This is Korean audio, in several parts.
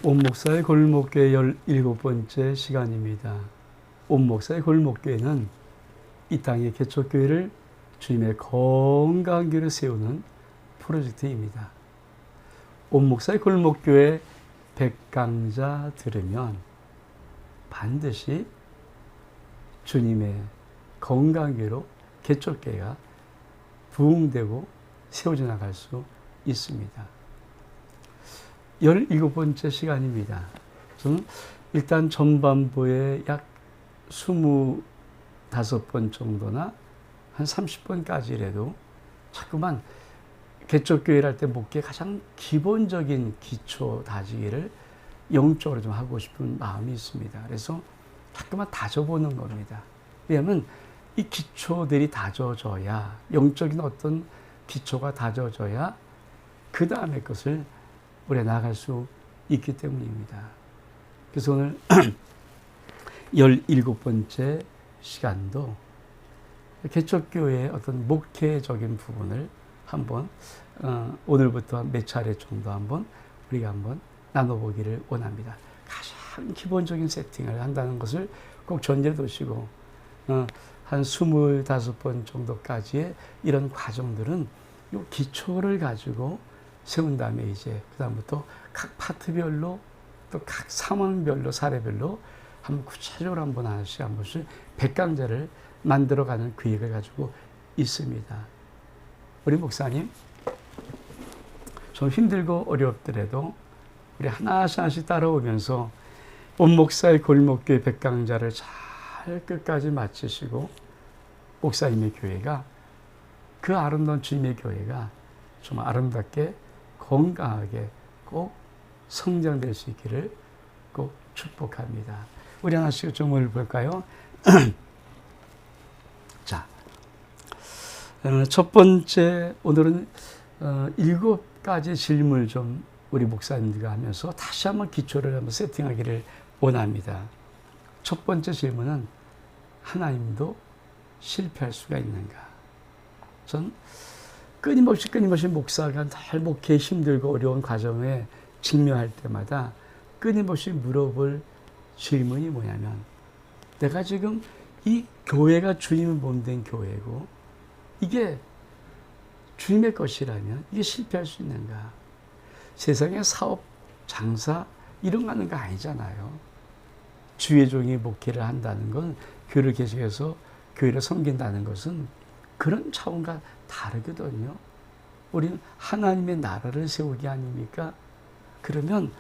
옥목사의 골목교회 17번째 시간입니다. 옥목사의 골목교회는 이 땅의 개척교회를 주님의 건강한 교회로 세우는 프로젝트입니다. 옥목사의 골목교회 100강좌 들으면 반드시 주님의 건강한 교회로 개척교회가 부흥되고 세워져 나갈 수 있습니다. 17번째 시간입니다. 저는 일단 전반부에 약 25번 정도나 한 30번까지라도 자꾸만 개척교회를 할 때 목회의 가장 기본적인 기초 다지기를 영적으로 좀 하고 싶은 마음이 있습니다. 그래서 자꾸만 다져보는 겁니다. 왜냐하면 이 기초들이 다져져야, 영적인 어떤 기초가 다져져야 그 다음의 것을 우리가 나아갈 수 있기 때문입니다. 그래서 오늘 17번째 시간도 개척교회의 어떤 목회적인 부분을 한번 오늘부터 몇 차례 정도 우리가 한번 나눠보기를 원합니다. 가장 기본적인 세팅을 한다는 것을 꼭 전제로 두시고 한 25번 정도까지의 이런 과정들은 이 기초를 가지고 세운 다음에 이제 그다음부터 각 파트별로 또 각 상황별로 사례별로 한번 구체적으로 한 번씩 100강좌를 만들어가는 계획을 가지고 있습니다. 우리 목사님 좀 힘들고 어렵더라도 우리 하나씩 따라오면서 옥목사의 골목교회 100강좌를 잘 끝까지 마치시고 목사님의 교회가 그 아름다운 주님의 교회가 좀 아름답게 건강하게 꼭 성장될 수 있기를 꼭 축복합니다. 우리 하나씩 좀 오늘 볼까요? 자, 첫 번째 오늘은 7가지 질문을 좀 우리 목사님들과 하면서 다시 한번 기초를 한번 세팅하기를 원합니다. 첫 번째 질문은 하나님도 실패할 수가 있는가? 전 끊임없이 목사가 늘 목회에 힘들고 어려운 과정에 직면할 때마다 끊임없이 물어볼 질문이 뭐냐면, 내가 지금 이 교회가 주님의 몸된 교회고 이게 주님의 것이라면 이게 실패할 수 있는가? 세상의 사업, 장사 이런 거 하는 거 아니잖아요. 주의 종이 목회를 한다는 건, 교회를 개척해서 교회를 섬긴다는 것은 그런 차원과 다르거든요. 우리는 하나님의 나라를 세우기 아닙니까? 그러면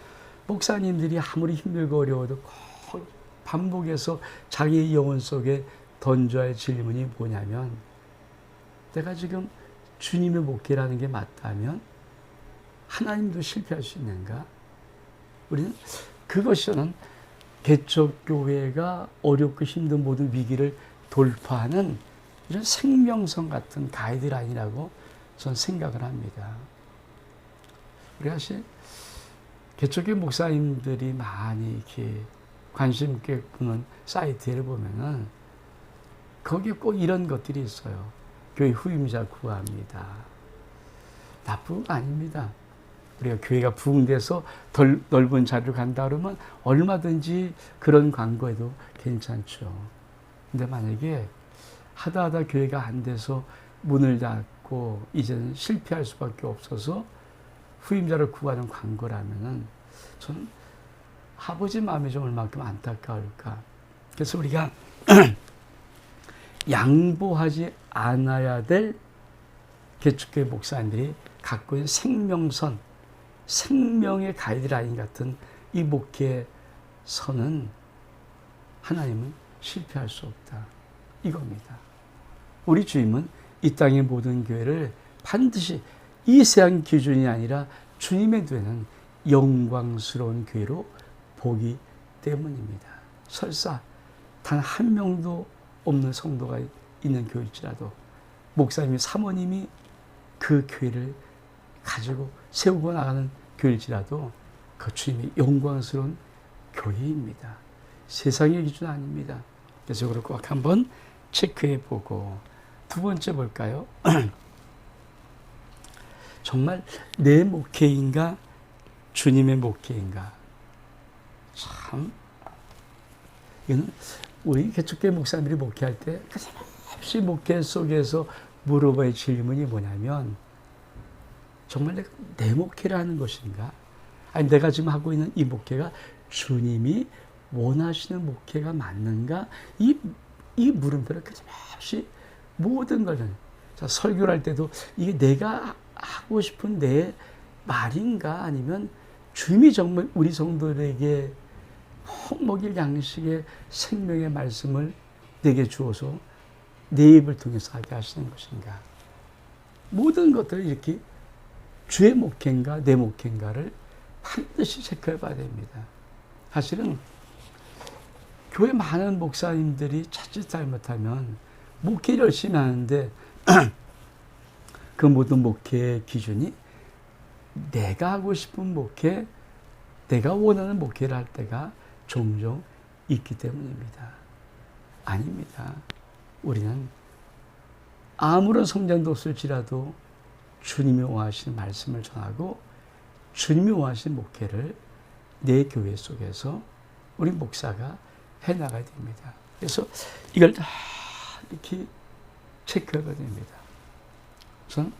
목사님들이 아무리 힘들고 어려워도 꼭 반복해서 자기의 영혼 속에 던져야 할 질문이 뭐냐면, 내가 지금 주님의 목회라는 게 맞다면 하나님도 실패할 수 있는가? 우리는 그것이 저는 개척교회가 어렵고 힘든 모든 위기를 돌파하는 이런 생명성 같은 가이드라인이라고 저는 생각을 합니다. 우리 사실 개척교회 목사님들이 많이 이렇게 관심 있게 보는 사이트를 보면은 거기에 꼭 이런 것들이 있어요. 교회 후임자 구합니다. 나쁜 거 아닙니다. 우리가 교회가 부흥돼서 넓은 자리로 간다 그러면 얼마든지 그런 광고해도 괜찮죠. 근데 만약에 하다 교회가 안 돼서 문을 닫고 이제는 실패할 수밖에 없어서 후임자를 구하는 광고라면은 저는 아버지 마음이 좀 얼마큼 안타까울까. 그래서 우리가 양보하지 않아야 될 개척교회 목사님들이 갖고 있는 생명선, 생명의 가이드라인 같은 이 목회의 선은 하나님은 실패할 수 없다. 이겁니다. 우리 주님은 이 땅의 모든 교회를 반드시 이 세상 기준이 아니라 주님의 되는 영광스러운 교회로 보기 때문입니다. 설사 단 한 명도 없는 성도가 있는 교회일지라도 목사님이 사모님이 그 교회를 가지고 세우고 나가는 교회일지라도 그 주님의 영광스러운 교회입니다. 세상의 기준 아닙니다. 그래서 그걸 꼭 한번 체크해 보고, 두 번째 볼까요? 정말 내 목회인가 주님의 목회인가? 참, 이거는 우리 개척교회 목사님들이 목회할 때 끊임없이 목회 속에서 물어봐야 질문이 뭐냐면, 정말 내가 내 목회를 하는 것인가? 아니, 내가 지금 하고 있는 이 목회가 주님이 원하시는 목회가 맞는가? 이 물음표를 끊임없이 모든 것을, 자, 설교를 할 때도 이게 내가 하고 싶은 내 말인가? 아니면 주님이 정말 우리 성도들에게 먹일 양식의 생명의 말씀을 내게 주어서 내 입을 통해서 하게 하시는 것인가? 모든 것들을 이렇게 주의 목회인가 내 목회인가를 반드시 체크해 봐야 됩니다. 사실은 교회 많은 목사님들이 자칫 잘못하면 목회를 열심히 하는데 그 모든 목회의 기준이 내가 하고 싶은 목회, 내가 원하는 목회를 할 때가 종종 있기 때문입니다. 아닙니다. 우리는 아무런 성장도 없을지라도 주님이 원하시는 말씀을 전하고 주님이 원하시는 목회를 내 교회 속에서 우리 목사가 해나가야 됩니다. 그래서 이걸 다 이렇게 체크해야 됩니다. 저는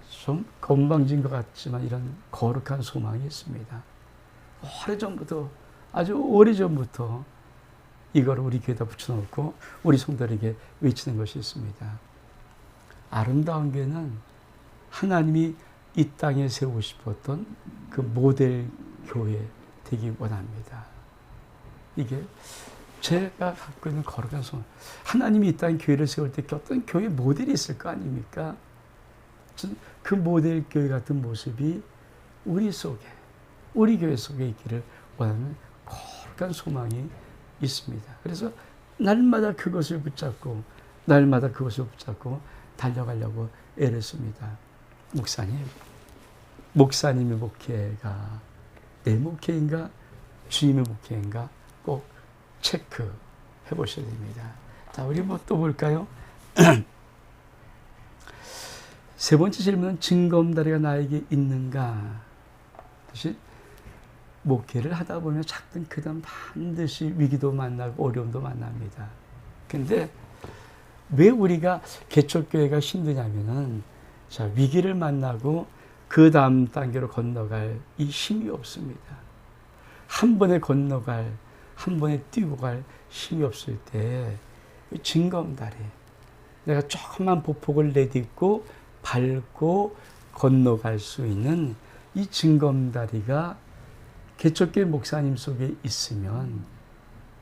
좀 건방진 것 같지만 이런 거룩한 소망이 있습니다. 오래전부터, 아주 오래전부터 이걸 우리 교회에다 붙여놓고 우리 성도들에게 외치는 것이 있습니다. 아름다운 교회는 하나님이 이 땅에 세우고 싶었던 그 모델 교회 되기 원합니다. 이게 제가 갖고 있는 거룩한 소망. 하나님이 이 땅에 교회를 세울 때 어떤 교회 모델이 있을 거 아닙니까? 그 모델 교회 같은 모습이 우리 속에, 우리 교회 속에 있기를 원하는 거룩한 소망이 있습니다. 그래서 날마다 그것을 붙잡고 달려가려고 애를 씁니다. 목사님의 목회가 내 목회인가 주님의 목회인가 꼭 체크해 보셔야 됩니다. 자, 우리 뭐 또 볼까요? 세 번째 질문은 징검다리가 나에게 있는가? 사실 목회를 하다 보면 작든 크든 반드시 위기도 만나고 어려움도 만납니다. 근데 왜 우리가 개척교회가 힘드냐면은, 자, 위기를 만나고 그 다음 단계로 건너갈 이 힘이 없습니다. 한 번에 뛰고 갈 힘이 없을 때 징검다리, 내가 조금만 보폭을 내딛고 밟고 건너갈 수 있는 이 징검다리가 개척교회 목사님 속에 있으면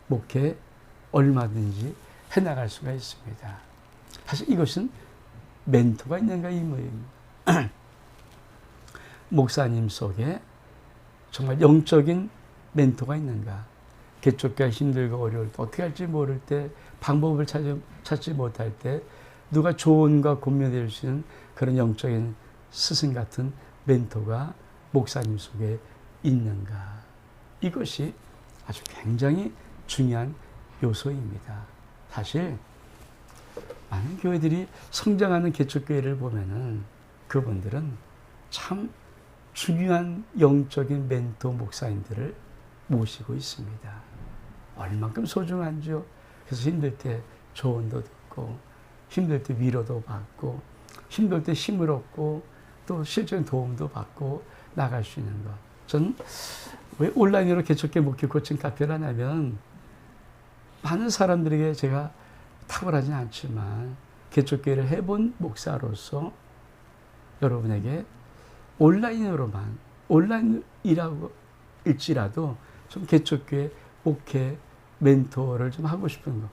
목회 얼마든지 해나갈 수가 있습니다. 사실 이것은 멘토가 있는가 이 말입니다. 목사님 속에 정말 영적인 멘토가 있는가? 개척교회가 힘들고 어려울 때, 어떻게 할지 모를 때, 방법을 찾지 못할 때 누가 조언과 권면해 주시는 그런 영적인 스승 같은 멘토가 목사님 속에 있는가? 이것이 아주 굉장히 중요한 요소입니다. 사실 많은 교회들이 성장하는 개척교회를 보면은 그분들은 참 중요한 영적인 멘토 목사님들을 모시고 있습니다. 얼만큼 소중한지요. 그래서 힘들 때 조언도 듣고, 힘들 때 위로도 받고, 힘들 때 힘을 얻고, 또 실제적인 도움도 받고 나갈 수 있는 것. 저는 왜 온라인으로 개척교회 목회 코칭 카페를 하냐면, 많은 사람들에게 제가 탁월하지는 않지만 개척교회를 해본 목사로서 여러분에게 온라인이라고 일지라도 좀 개척교회 목회 멘토를 좀 하고 싶은 거.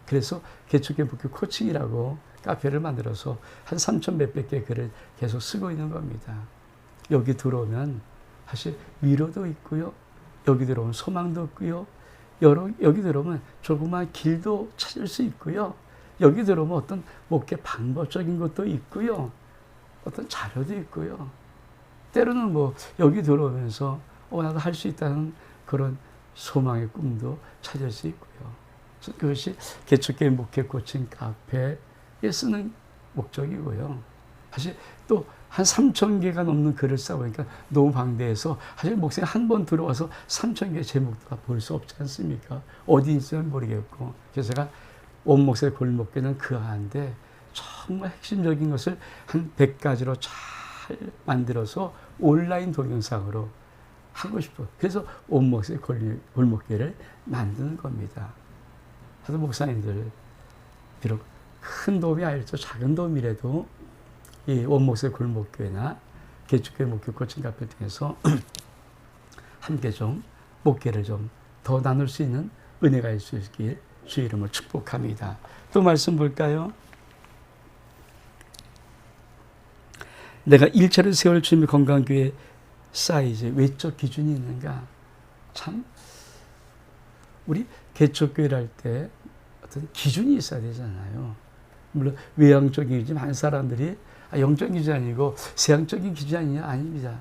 그래서 개척교회 목회 코칭이라고 카페를 만들어서 한 3,000 몇백 개 글을 계속 쓰고 있는 겁니다. 여기 들어오면 사실 위로도 있고요. 여기 들어오면 소망도 있고요. 여기 들어오면 조그마한 길도 찾을 수 있고요. 여기 들어오면 어떤 목회 방법적인 것도 있고요. 어떤 자료도 있고요. 때로는 뭐 여기 들어오면서 나도 할 수 있다는 그런 소망의 꿈도 찾을 수 있고요. 그것이 개척교회 목회 코칭 카페에 쓰는 목적이고요. 사실 또 한 3,000개가 넘는 글을 써보니까 너무 방대해서 사실 목사님 한 번 들어와서 3,000개 제목도 다 볼 수 없지 않습니까? 어디 있을지 모르겠고. 그래서 제가 원 목사의 골목교는 그 안에 정말 핵심적인 것을 한 100가지로 잘 만들어서 온라인 동영상으로 하고 싶어. 그래서 원 목사의 골목교를 만드는 겁니다. 그래서 목사님들 비록 큰 도움이 아닐지도 작은 도움이라도 이 원목사의 골목교회나 개축교회 목교 코칭 카페를 통해서 함께 좀 목회를 좀 더 나눌 수 있는 은혜가 있을 수 있길 주의 이름으로 축복합니다. 또 말씀 볼까요? 내가 1차를 세월 주님의 건강교회 사이즈 외적 기준이 있는가? 참 우리 개척교회를 할 때 어떤 기준이 있어야 되잖아요. 물론 외향적이지 많은 사람들이 영적인 기준이 아니고 세상적인 기준이 아니냐? 아닙니다.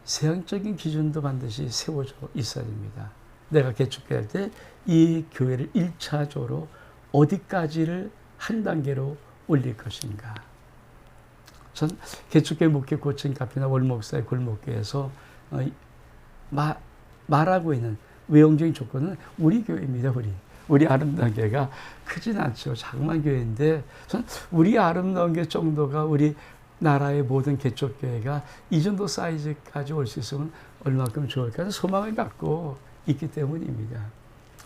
세상적인 기준도 반드시 세워져 있어야 됩니다. 내가 개척교회 할 때 이 교회를 1차적으로 어디까지를 한 단계로 올릴 것인가? 전 개척교회 목회 코칭 카페나 월목사의 골목교회에서 말하고 있는 외형적인 조건은 우리 교회입니다. 우리 아름다운 교회가 크진 않죠. 자그마한 교회인데 우리 아름다운 교회 정도가 우리 나라의 모든 개척교회가 이 정도 사이즈까지 올 수 있으면 얼마큼 좋을까 소망을 갖고 있기 때문입니다.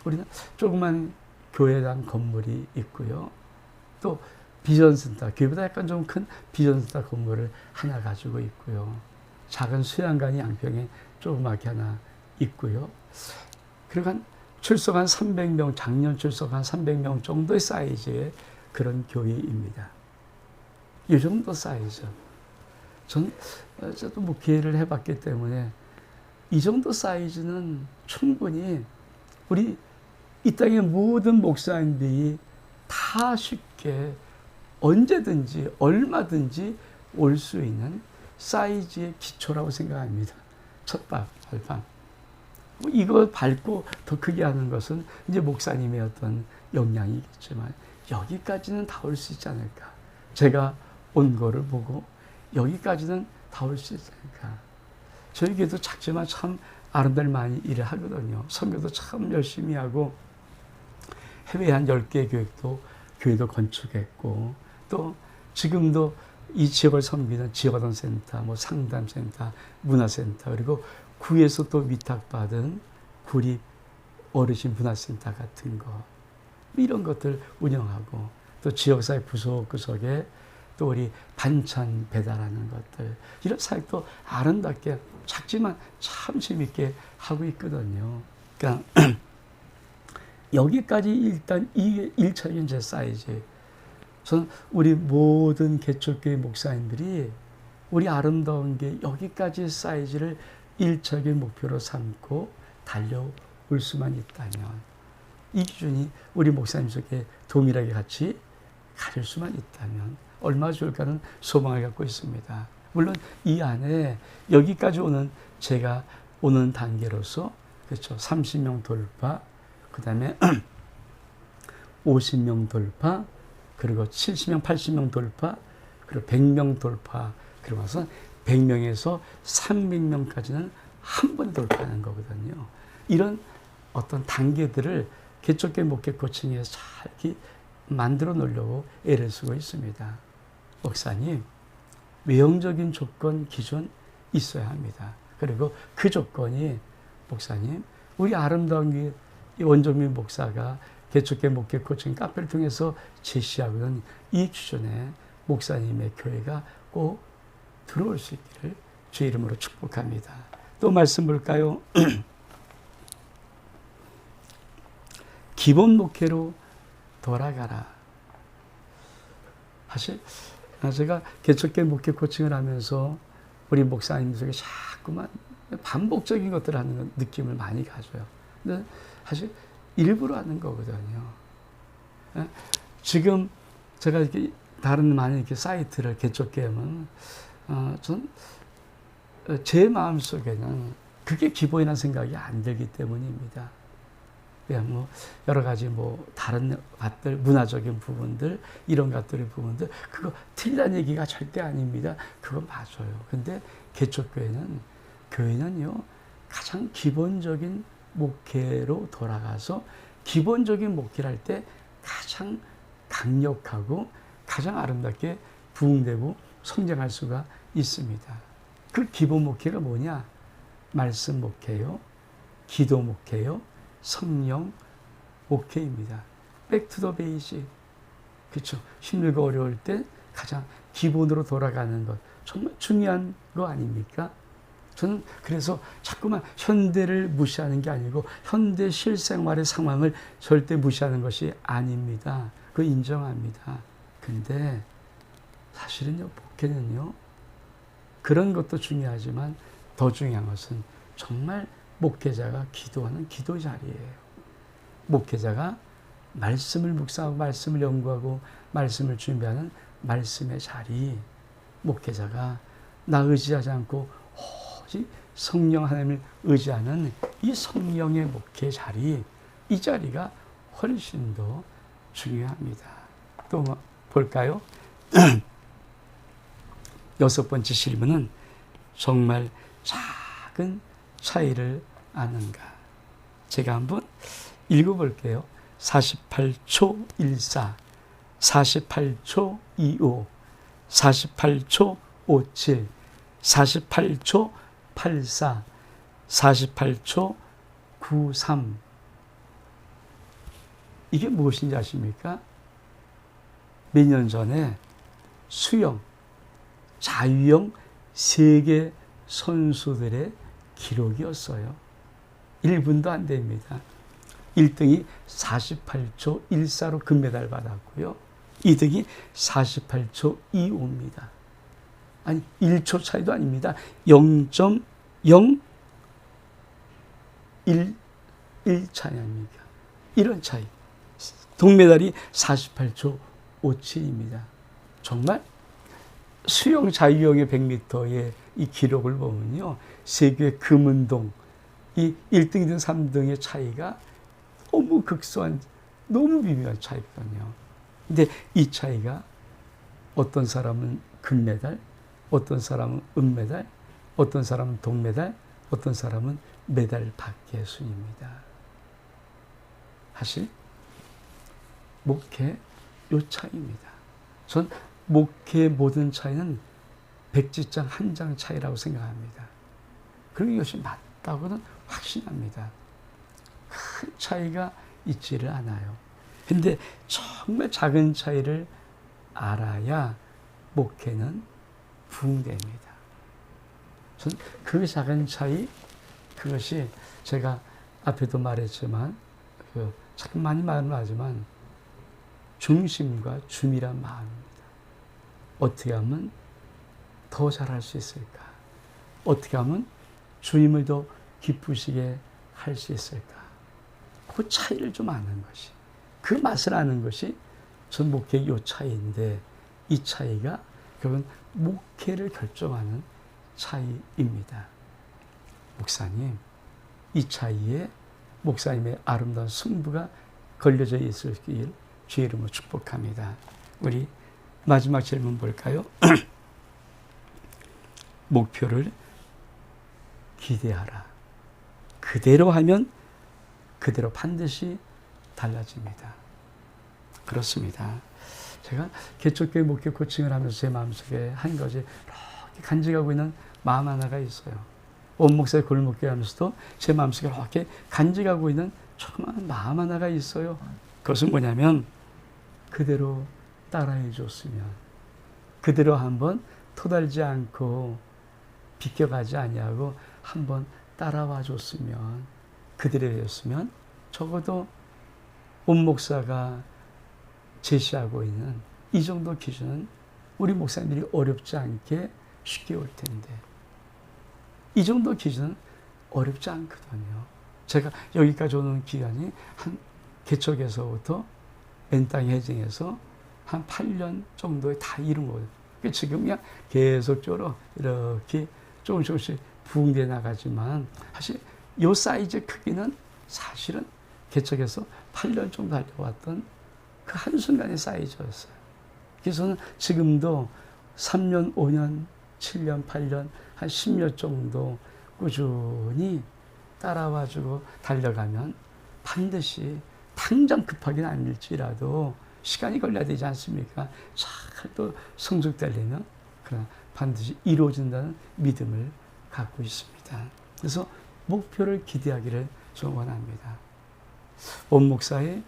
우리는 조그만 교회당 건물이 있고요. 또 비전센터, 교회보다 약간 좀 큰 비전센터 건물을 하나 가지고 있고요. 작은 수양관이 양평에 조그맣게 하나 있고요. 그리고 출석한 300명, 작년 출석한 300명 정도의 사이즈의 그런 교회입니다. 이 정도 사이즈. 저도 목회를 해봤기 때문에 이 정도 사이즈는 충분히 우리 이 땅의 모든 목사님들이 다 쉽게 언제든지 얼마든지 올 수 있는 사이즈의 기초라고 생각합니다. 첫방, 발방. 이거 밟고 더 크게 하는 것은 이제 목사님의 어떤 역량이겠지만 여기까지는 다 올 수 있지 않을까. 제가 온 거를 보고 여기까지는 다 올 수 있지 않을까. 저희 교회도 작지만 참 아름다운 많이 일을 하거든요. 선교도 참 열심히 하고 해외에 한 10개 교회도 건축했고 또 지금도 이 지역을 섬기는 지역어던센터, 상담센터, 문화센터 그리고 구에서 또 위탁받은 구립 어르신 문화센터 같은 거 이런 것들 운영하고 또 지역사회 구석구석에 또 우리 반찬 배달하는 것들 이런 사역도 아름답게 작지만 참 재밌게 하고 있거든요. 그러니까 여기까지 일단 이게 1차적인 제 사이즈. 저는 우리 모든 개척교회 목사님들이 우리 아름다운 게 여기까지 사이즈를 1차적인 목표로 삼고 달려올 수만 있다면 이 기준이 우리 목사님 속에 동일하게 같이 가릴 수만 있다면 얼마나 좋을까는 소망을 갖고 있습니다. 물론 이 안에 여기까지 제가 오는 단계로서 그렇죠. 30명 돌파, 그 다음에 50명 돌파, 그리고 70명, 80명 돌파, 그리고 100명 돌파, 그리고 나서 100명에서 300명까지는 한 번에 돌파하는 거거든요. 이런 어떤 단계들을 개척교회 목회 코칭에서 잘 이렇게 만들어 놓으려고 애를 쓰고 있습니다. 목사님, 외형적인 조건, 기준 있어야 합니다. 그리고 그 조건이 목사님, 우리 아름다운 원종민 목사가 개척교회 목회 코칭 카페를 통해서 제시하고는 이 기준에 목사님의 교회가 꼭 들어올 수 있기를 주의 이름으로 축복합니다. 또 말씀 볼까요? 기본 목회로 돌아가라. 사실 제가 개척교회 목회 코칭을 하면서 우리 목사님 속에 자꾸만 반복적인 것들을 하는 느낌을 많이 가져요. 근데 사실 일부러 하는 거거든요. 지금 제가 이렇게 다른 많은 이렇게 사이트를 개척교회는 전 제 마음 속에는 그게 기본이라는 생각이 안 들기 때문입니다. 뭐 여러 가지 뭐 다른 것들, 문화적인 부분들, 이런 것들의 부분들, 그거 틀리다는 얘기가 절대 아닙니다. 그건 맞아요. 근데 교회는요, 가장 기본적인 목회로 돌아가서 기본적인 목회를 할 때 가장 강력하고 가장 아름답게 부흥되고 성장할 수가 있습니다. 그 기본 목회가 뭐냐? 말씀 목회요, 기도 목회요, 성령 목회입니다. 백투더 베이직. 그렇죠. 힘들고 어려울 때 가장 기본으로 돌아가는 것, 정말 중요한 거 아닙니까? 저는 그래서 자꾸만 현대를 무시하는 게 아니고 현대 실생활의 상황을 절대 무시하는 것이 아닙니다. 그거 인정합니다. 근데 사실은요, 목회는요, 그런 것도 중요하지만 더 중요한 것은 정말 목회자가 기도하는 기도 자리예요. 목회자가 말씀을 묵상하고 말씀을 연구하고 말씀을 준비하는 말씀의 자리. 목회자가 나 의지하지 않고 오직 성령 하나님을 의지하는 이 성령의 목회 자리, 이 자리가 훨씬 더 중요합니다. 또 뭐 볼까요? 6번째 질문은 정말 작은 차이를 아는가? 제가 한번 읽어볼게요. 48초 14, 48초 25, 48초 57, 48초 84, 48초 93. 이게 무엇인지 아십니까? 몇 년 전에 수영, 자유형 세계 선수들의 기록이었어요. 1분도 안 됩니다. 1등이 48초 14로 금메달 받았고요. 2등이 48초 25입니다. 아니, 1초 차이도 아닙니다. 0.011 차이 아닙니까? 이런 차이. 동메달이 48초 57입니다. 정말 수영 자유형의 100m의 이 기록을 보면요, 세계 금운동 이 1등, 2등, 3등의 차이가 너무 극소한, 너무 미묘한 차이거든요. 근데 이 차이가 어떤 사람은 금메달, 어떤 사람은 은메달, 어떤 사람은 동메달, 어떤 사람은 메달 밖의 순입니다. 사실 목회 요 차이입니다. 전 목회의 모든 차이는 백지장 한 장 차이라고 생각합니다. 그리고 이것이 맞다고는 확신합니다. 큰 차이가 있지를 않아요. 근데 정말 작은 차이를 알아야 목회는 부흥됩니다. 전 그 작은 차이, 그것이 제가 앞에도 말했지만, 참 많이 말하지만, 중심과 줌이란 마음입니다. 어떻게 하면 더 잘할 수 있을까? 어떻게 하면 주님을 더 기쁘시게 할 수 있을까? 그 차이를 좀 아는 것이, 그 맛을 아는 것이 전 목회의 이 차이인데, 이 차이가 결국은 목회를 결정하는 차이입니다. 목사님, 이 차이에 목사님의 아름다운 승부가 걸려져 있을길 주의 이름으로 축복합니다. 우리 마지막 질문 볼까요? 목표를 기대하라. 그대로 하면 그대로 반드시 달라집니다. 그렇습니다. 제가 개척교회 목회 코칭을 하면서 제 마음속에 한 가지 이렇게 간직하고 있는 마음 하나가 있어요. 원목사의 골목교회 하면서도 제 마음속에 이렇게 간직하고 있는 조그마한 마음 하나가 있어요. 그것은 뭐냐면, 그대로 따라해 줬으면, 그대로 한번 토달지 않고 비껴가지 아니하고 한번 따라와 줬으면, 그대로 했으면 적어도 원목사가 제시하고 있는 이 정도 기준은 우리 목사님들이 어렵지 않게 쉽게 올 텐데, 이 정도 기준은 어렵지 않거든요. 제가 여기까지 오는 기간이 한 개척에서부터 맨땅 해증에서 한 8년 정도에 다 이룬 거예요. 지금 그냥 계속적으로 이렇게 조금씩 부흥돼 나가지만, 사실 이 사이즈 크기는 사실은 개척해서 8년 정도 달려왔던 그 한순간의 사이즈였어요. 그래서 저는 지금도 3년, 5년, 7년, 8년, 한 10년 정도 꾸준히 따라와주고 달려가면 반드시 당장 급하게는 아닐지라도 시간이 걸려야 되지 않습니까? 잘 또 성숙되려면 그러나 반드시 이루어진다는 믿음을 갖고 있습니다. 그래서 목표를 기대하기를 저는 원합니다. 온 목사의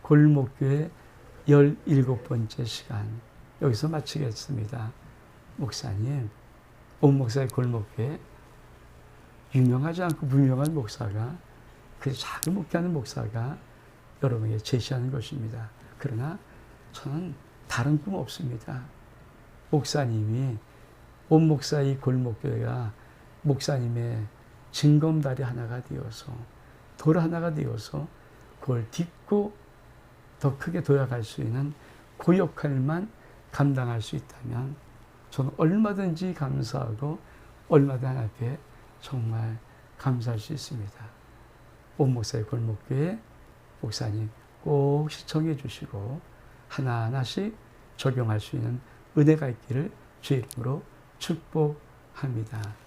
골목교회 17번째 시간 여기서 마치겠습니다. 목사님, 온 목사의 골목교회 유명하지 않고 무명한 목사가 그 작은 목회하는 목사가 여러분에게 제시하는 것입니다. 그러나 저는 다른 꿈 없습니다. 목사님이 온 목사의 골목교회가 목사님의 징검다리 하나가 되어서 돌 하나가 되어서 그걸 딛고 더 크게 도약할 수 있는 그 역할만 감당할 수 있다면 저는 얼마든지 감사하고 얼마든지 하나님께 정말 감사할 수 있습니다. 온 목사의 골목교회 목사님 꼭 시청해 주시고 하나하나씩 적용할 수 있는 은혜가 있기를 주의 이름으로 축복합니다.